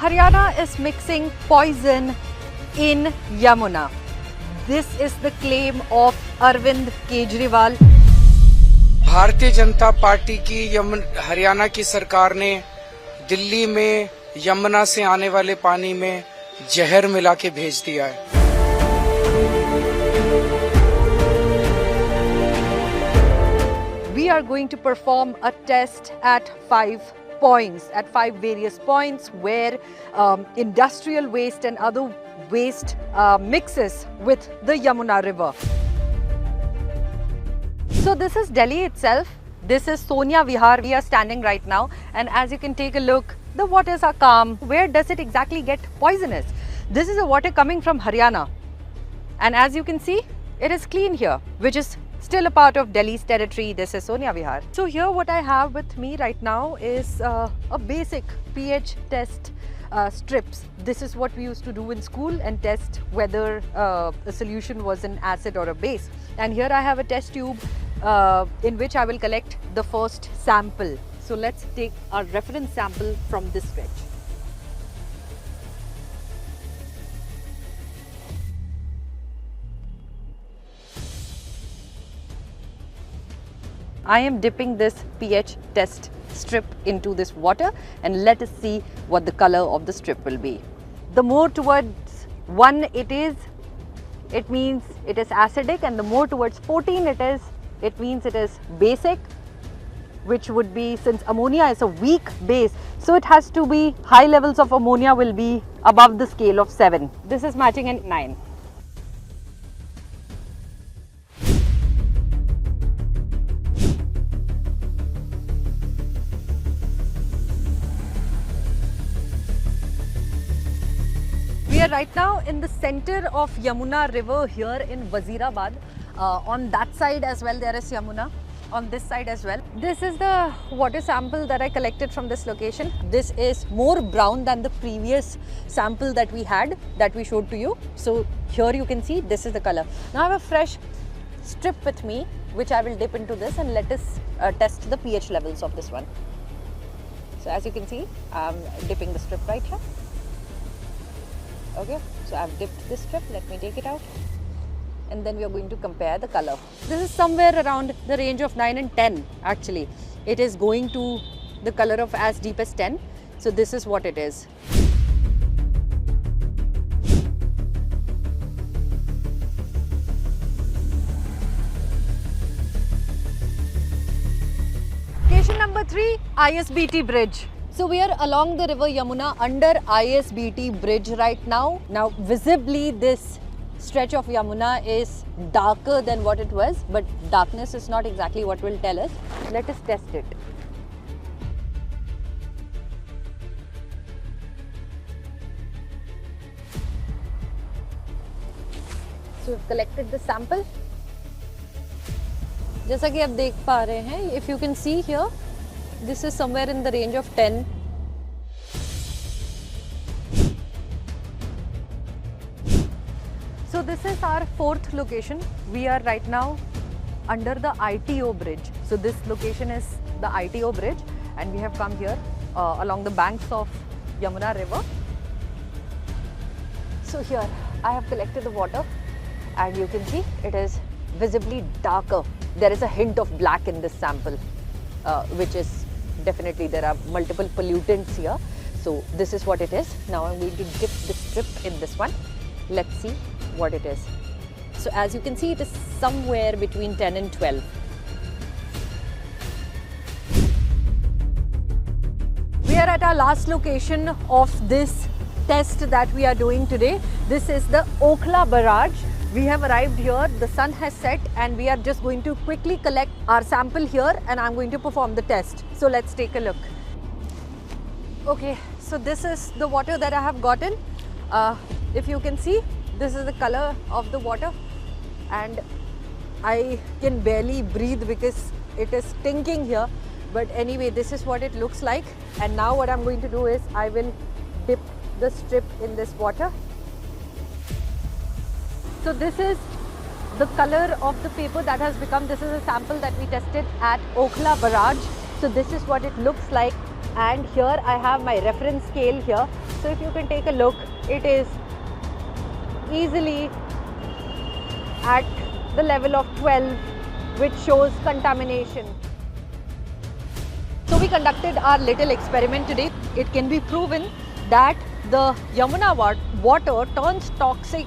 Haryana is mixing poison in Yamuna. This is the claim of Arvind Kejriwal. Bharatiya Janata party की हरियाणा की सरकार ने दिल्ली में यमुना से आने वाले पानी में जहर मिला के भेज दिया है। We are going to perform a test at 5 points, at 5 various points where industrial waste and other waste mixes with the Yamuna river. So this is Delhi itself. This is Sonia Vihar. We are standing right now, and as you can take a look, the waters are calm. Where does it exactly get poisonous? This is a water coming from Haryana, and as you can see, it is clean here, which is still a part of Delhi's territory. This is Sonia Vihar. So here what I have with me right now is a basic pH test strips. This is what we used to do in school and test whether a solution was an acid or a base. And here I have a test tube in which I will collect the first sample. So let's take our reference sample from this stretch. I am dipping this pH test strip into this water, and let us see what the color of the strip will be. The more towards 1 it means it is acidic, and the more towards 14 it means it is basic, which would be, since ammonia is a weak base, so it has to be high levels of ammonia will be above the scale of 7. This is matching at 9. We are right now in the center of Yamuna river here in Wazirabad. On that side as well there is Yamuna, on this side as well. This is the water sample that I collected from this location. This is more brown than the previous sample that we had, that we showed to you. So here you can see this is the color. Now I have a fresh strip with me which I will dip into this, and let us test the pH levels of this one. So as you can see, I'm dipping the strip right here. Okay, so I've dipped this strip, let me take it out, and then we are going to compare the color. This is somewhere around the range of 9 and 10 actually. It is going to the color of as deep as 10. So this is what it is. Location number 3, ISBT bridge. So we are along the river Yamuna under ISBT bridge right now. Now visibly this stretch of Yamuna is darker than what it was, but darkness is not exactly what will tell us. Let us test it. So we've collected the sample. जैसा कि आप देख पा रहे हैं, if you can see here, this is somewhere in the range of 10. So this is our 4th location. We are right now under the ITO bridge. So this location is the ITO bridge, and we have come here along the banks of Yamuna river. So here I have collected the water, and you can see it is visibly darker. There is a hint of black in this sample, which is definitely, there are multiple pollutants here. So this is what it is. Now I'm going to dip the strip in this one. Let's see what it is. So as you can see, it is somewhere between 10 and 12. We are at our last location of this test that we are doing today. This is the Okhla barrage. We have arrived here, the sun has set, and we are just going to quickly collect our sample here, and I'm going to perform the test. So let's take a look. Okay, so this is the water that I have gotten. If you can see, this is the color of the water, and I can barely breathe because it is stinking here. But anyway, this is what it looks like. And now what I'm going to do is I will dip the strip in this water. So this is the color of the paper that has become. This is a sample that we tested at Okhla barrage. So this is what it looks like and here I have my reference scale here. So if you can take a look, it is easily at the level of 12, which shows contamination. So we conducted our little experiment today. It can be proven that the Yamuna water turns toxic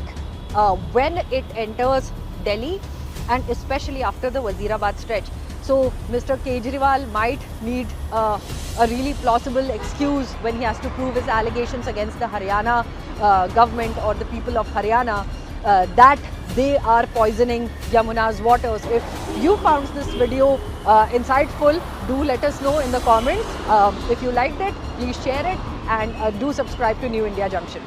when it enters Delhi, and especially after the Wazirabad stretch. So Mr. Kejriwal might need a really plausible excuse when he has to prove his allegations against the Haryana government or the people of Haryana that they are poisoning Yamuna's waters. If you found this video insightful, do let us know in the comments. If you liked it, please share it, and do subscribe to New India Junction.